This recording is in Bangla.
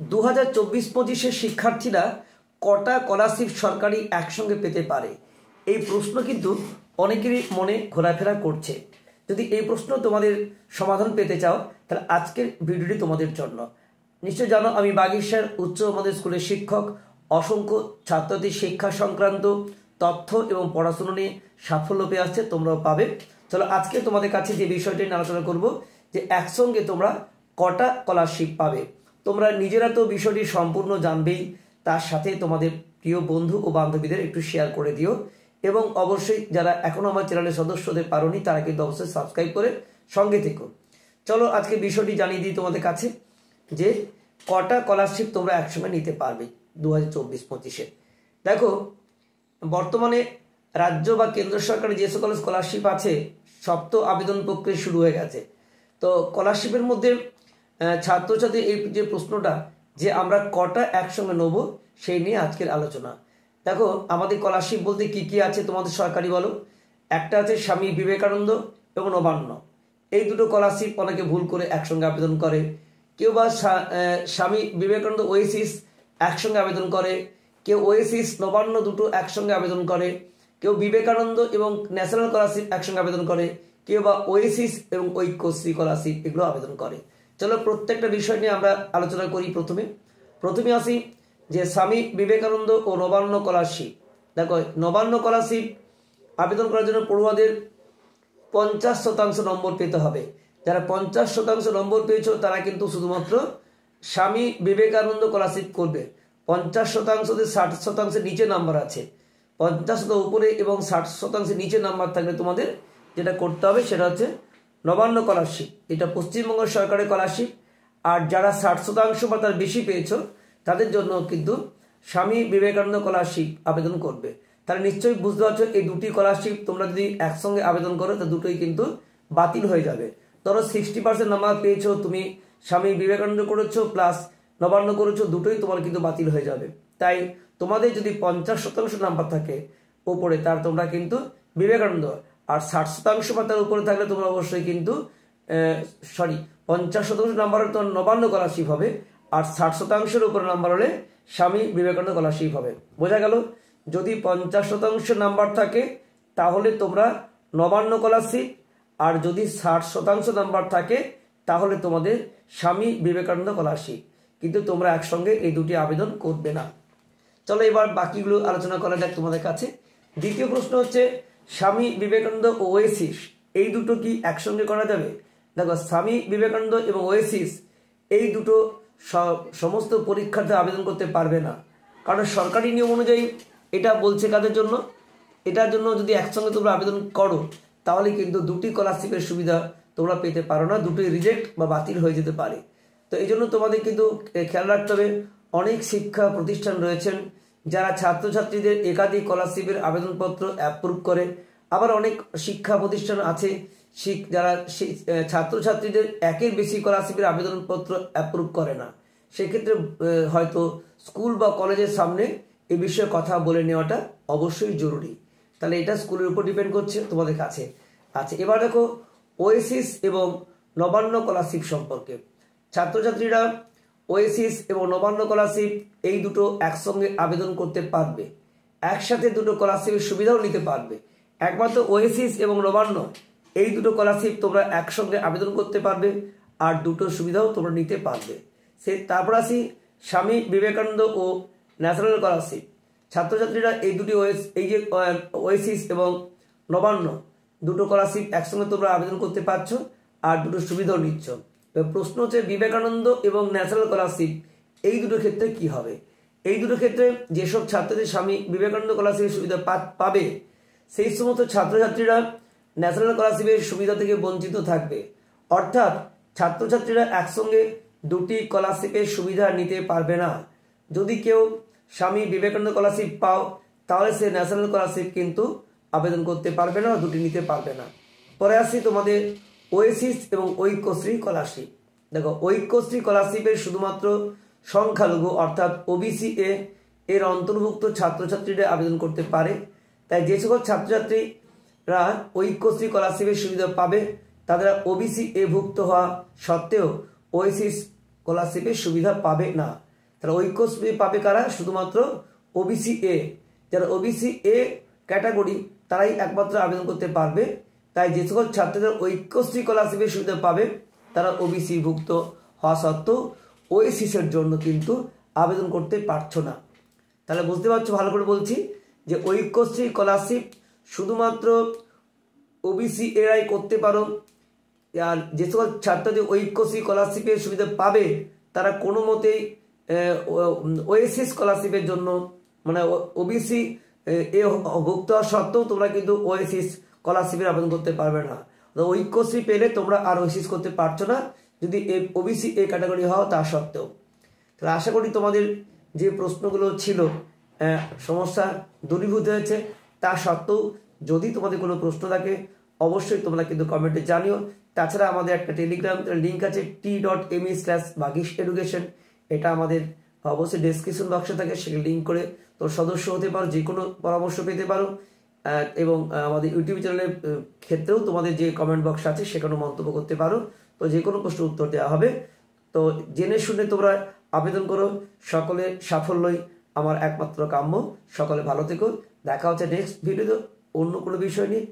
2024-25 শিক্ষার্থীরা কটা স্কলারশিপ সরকারি একসঙ্গে পেতে পারে? এই প্রশ্ন কিন্তু অনেকেরই মনে ঘোরাফেরা করছে। যদি এই প্রশ্ন তোমাদের সমাধান পেতে চাও তাহলে আজকের ভিডিওটি তোমাদের জন্য। নিশ্চয় জানো আমি বাগেশ্বর উচ্চ মাধ্যমিক স্কুলের শিক্ষক। অসংখ্য ছাত্রছাত্রীর শিক্ষা সংক্রান্ত তথ্য এবং পড়াশোনা নিয়ে সাফল্য পেয়ে আসছে, তোমরাও পাবে। চলো আজকে তোমাদের কাছে যে বিষয়টি নিয়ে আলোচনা করব যে একসঙ্গে তোমরা কটা স্কলারশিপ পাবে। তোমরা নিজেরা তো বিষয়টি সম্পূর্ণ জানবেই, তার সাথে তোমাদের প্রিয় বন্ধু ও বান্ধবীদের একটু শেয়ার করে দিও এবং অবশ্যই যারা এখনো আমার চ্যানেলের সদস্য হতে পারোনি তারা কিন্তু অবশ্যই সাবস্ক্রাইব করে সঙ্গে থেকো। চলো আজকে বিষয়টি জানিয়ে দিই তোমাদের কাছে যে কটা স্কলারশিপ তোমরা একসঙ্গে নিতে পারবে 2024-25-এ। দেখো, বর্তমানে রাজ্য বা কেন্দ্র সরকারের যে সকল স্কলারশিপ আছে সব তো আবেদন প্রক্রিয়া শুরু হয়ে গেছে। তো স্কলারশিপের মধ্যে ছাত্রছাত্রী এই যে প্রশ্নটা যে আমরা কটা একসঙ্গে নেবো সেই নিয়ে আজকের আলোচনা। দেখো, আমাদের স্কলারশিপ বলতে কি কি আছে তোমাদের সরকারি বলো। একটা আছে স্বামী বিবেকানন্দ এবং নবান্ন, এই দুটো স্কলারশিপ অনেকে ভুল করে একসঙ্গে আবেদন করে। কেউ বা স্বামী বিবেকানন্দ ওয়েসিস একসঙ্গে আবেদন করে, কেউ ওয়েসিস নবান্ন দুটো একসঙ্গে আবেদন করে, কেউ বিবেকানন্দ এবং ন্যাশনাল স্কলারশিপ একসঙ্গে আবেদন করে, কেউ বা ওয়েসিস এবং ঐক্যশ্রী স্কলারশিপ এগুলো আবেদন করে। চলো প্রত্যেকটা বিষয় নিয়ে আমরা আলোচনা করি। প্রথমে আসি যে স্বামী বিবেকানন্দ ও নবান্ন স্কলারশিপ। দেখো, নবান্ন স্কলারশিপ আবেদন করার জন্য পড়ুয়াদের 50% নম্বর পেতে হবে। যারা 50% নম্বর পেয়েছো তারা কিন্তু শুধুমাত্র স্বামী বিবেকানন্দ স্কলারশিপ করবে। 50%তে 60% নিচে নাম্বার আছে, 50% উপরে এবং 60% নিচে নাম্বার থাকলে তোমাদের যেটা করতে হবে সেটা হচ্ছে নবান্ন স্কলারশিপ। এটা পশ্চিমবঙ্গ সরকারের স্কলারশিপ। আর যারা 60% বা তার বেশি পেয়েছো তাদের জন্য কিন্তু স্বামী বিবেকানন্দ স্কলারশিপ আবেদন করবে। তাহলে নিশ্চয়ই বুঝতে পারছো এই দুটি স্কলারশিপ তোমরা যদি একসঙ্গে আবেদন করো তো দুটোই কিন্তু বাতিল হয়ে যাবে। ধরো 60% নাম্বার পেয়েছো, তুমি স্বামী বিবেকানন্দ করেছো প্লাস নবান্ন করেছো, দুটোই তোমার কিন্তু বাতিল হয়ে যাবে। তাই তোমাদের যদি 50% নাম্বার থাকে উপরে তার তোমরা কিন্তু বিবেকানন্দ, আর 60% বা তার উপরে থাকলে তোমরা অবশ্যই কিন্তু 50% নাম্বার হলে তোমার নবান্ন স্কলারশিপ হবে, আর 60%-এর উপরে নাম্বার হলে স্বামী বিবেকানন্দ স্কলারশিপ হবে। বোঝা গেল? যদি 50% নাম্বার থাকে তাহলে তোমরা নবান্ন স্কলারশিপ, আর যদি 60% নাম্বার থাকে তাহলে তোমাদের স্বামী বিবেকানন্দ স্কলারশিপ। কিন্তু তোমরা একসঙ্গে এই দুটি আবেদন করবে না। চলো এবার বাকিগুলো আলোচনা করা যাক তোমাদের কাছে। দ্বিতীয় প্রশ্ন হচ্ছে স্বামী বিবেকানন্দ ও ওয়েসিস এই দুটো কি একসঙ্গে করা যাবে? দেখো, স্বামী বিবেকানন্দ এবং ওয়েসিস এই দুটো সমস্ত পরীক্ষার্থী আবেদন করতে পারবে না, কারণ সরকারি নিয়ম অনুযায়ী এটা বলছে কাদের জন্য, এটার জন্য যদি একসঙ্গে তোমরা আবেদন করো তাহলে কিন্তু দুটি স্কলারশিপের সুবিধা তোমরা পেতে পারো না, দুটোই রিজেক্ট বা বাতিল হয়ে যেতে পারে। তো এই জন্য তোমাদের কিন্তু খেয়াল রাখতে হবে, অনেক শিক্ষা প্রতিষ্ঠান রয়েছেন যারা ছাত্রছাত্রীদের একাধিক স্কলারশিপের আবেদনপত্র অ্যাপ্রুভ করে। আবার অনেক শিক্ষা প্রতিষ্ঠান আছে যারা ছাত্রছাত্রীদের একের বেশি স্কলারশিপের আবেদনপত্র অ্যাপ্রুভ করে না। সেক্ষেত্রে হয়তো স্কুল বা কলেজের সামনে এই বিষয়ে কথা বলে নেওয়াটা অবশ্যই জরুরি। তাহলে এটা স্কুলের উপর ডিপেন্ড করছে তোমাদের কাছে। আচ্ছা, এবার দেখো ওয়েসিস এবং নবান্ন স্কলারশিপ সম্পর্কে। ছাত্রছাত্রীরা ওয়েসিস এবং নবান্ন স্কলারশিপ এই দুটো একসঙ্গে আবেদন করতে পারবে, একসাথে দুটো স্কলারশিপের সুবিধাও নিতে পারবে। একমাত্র ওয়েসিস এবং নবান্ন এই দুটো স্কলারশিপ তোমরা একসঙ্গে আবেদন করতে পারবে আর দুটো সুবিধাও তোমরা নিতে পারবে। তারপর আসি স্বামী বিবেকানন্দ ও ন্যাশনাল স্কলারশিপ। ছাত্রছাত্রীরা এই দুটি এই যে ওয়েসিস এবং নবান্ন দুটো স্কলারশিপ একসঙ্গে তোমরা আবেদন করতে পারছো আর দুটো সুবিধাও নিচ্ছ। প্রশ্ন হচ্ছে বিবেকানন্দ এবং ন্যাশনাল স্কলারশিপ এই দুটো ক্ষেত্রে কি হবে? এই দুটো ক্ষেত্রে যেসব ছাত্রদের স্বামী বিবেকানন্দ স্কলারশিপের সুবিধা পাবে সেই সমস্ত ছাত্রছাত্রীরা ন্যাশনাল স্কলারশিপের সুবিধা থেকে বঞ্চিত থাকবে। অর্থাৎ ছাত্রছাত্রীরা একসঙ্গে দুটি স্কলারশিপের সুবিধা নিতে পারবে না। যদি কেউ স্বামী বিবেকানন্দ স্কলারশিপ পাও তাহলে সে ন্যাশনাল স্কলারশিপ কিন্তু আবেদন করতে পারবে না, দুটি নিতে পারবে না। পরে আসি তোমাদের ওয়েসিস এবং ঐক্যশ্রী স্কলারশিপ। দেখো, ঐক্যশ্রী স্কলারশিপের শুধুমাত্র সংখ্যালঘু অর্থাৎ ওবিসি এর অন্তর্ভুক্ত ছাত্রছাত্রীরা আবেদন করতে পারে। তাই যে সকল ছাত্রছাত্রীরা ঐক্যশ্রী স্কলারশিপের সুবিধা পাবে তাদের ওবিসি ভুক্ত হওয়া সত্ত্বেও ওয়েসিস স্কলারশিপের সুবিধা পাবে না। তাহলে ঐক্যশ্রী পাবে কারা? শুধুমাত্র ওবিসি এ। যারা ওবিসি এ ক্যাটাগরি তারাই একমাত্র আবেদন করতে পারবে। তাই যে সকল ছাত্রদের ঐক্যশ্রী স্কলারশিপের সুবিধা পাবে তারা ওবিসি ভুক্ত হওয়া সত্ত্বেও ওএসিসের জন্য কিন্তু আবেদন করতে পারছো না। তাহলে বুঝতে পারছো, ভালো করে বলছি যে ঐক্যশ্রী স্কলারশিপ শুধুমাত্র ওবিসি এরাই করতে পারো। আর যে সকল ছাত্রদের ঐক্যশ্রী স্কলারশিপের সুবিধা পাবে তারা কোনো মতেই ওএসসি স্কলারশিপের জন্য মানে ওবিসি এ ভুক্ত হওয়া সত্ত্বেও তোমরা কিন্তু ওএসসি স্কলারশিপের আবেদন করতে পারবে না। ঐক্যশ্রী পেলে তোমরা আর ওএসসি করতে পারছো না যদি ওবিসি এ ক্যাটাগরি হও তা সত্ত্বেও। তাহলে আশা করি তোমাদের যে প্রশ্নগুলো ছিল সমস্যা দূরীভূত হয়েছে। তা সত্ত্বেও যদি তোমাদের কোনো প্রশ্ন থাকে অবশ্যই তোমরা কিন্তু কমেন্টে জানিও। তাছাড়া আমাদের একটা টেলিগ্রাম লিঙ্ক আছে t.me/baghish-education। এটা আমাদের অবশ্যই ডেসক্রিপশন বক্সে থাকে, সেখানে লিঙ্ক করে তোর সদস্য হতে পারো, যে কোনো পরামর্শ পেতে পারো। এবং আমাদের ইউটিউব চ্যানেলের ক্ষেত্রেও তোমাদের যে কমেন্ট বক্স আছে সেখানেও মন্তব্য করতে পারো। তো যে কোনো প্রশ্নের উত্তর দেওয়া হবে। তো জেনে শুনে তোমরা আবেদন করো। সকলে সাফল্যই আমার একমাত্র কাম্য। সকলে ভালো থেকো। দেখা হচ্ছে নেক্সট ভিডিওতে অন্য কোনো বিষয় নিয়ে।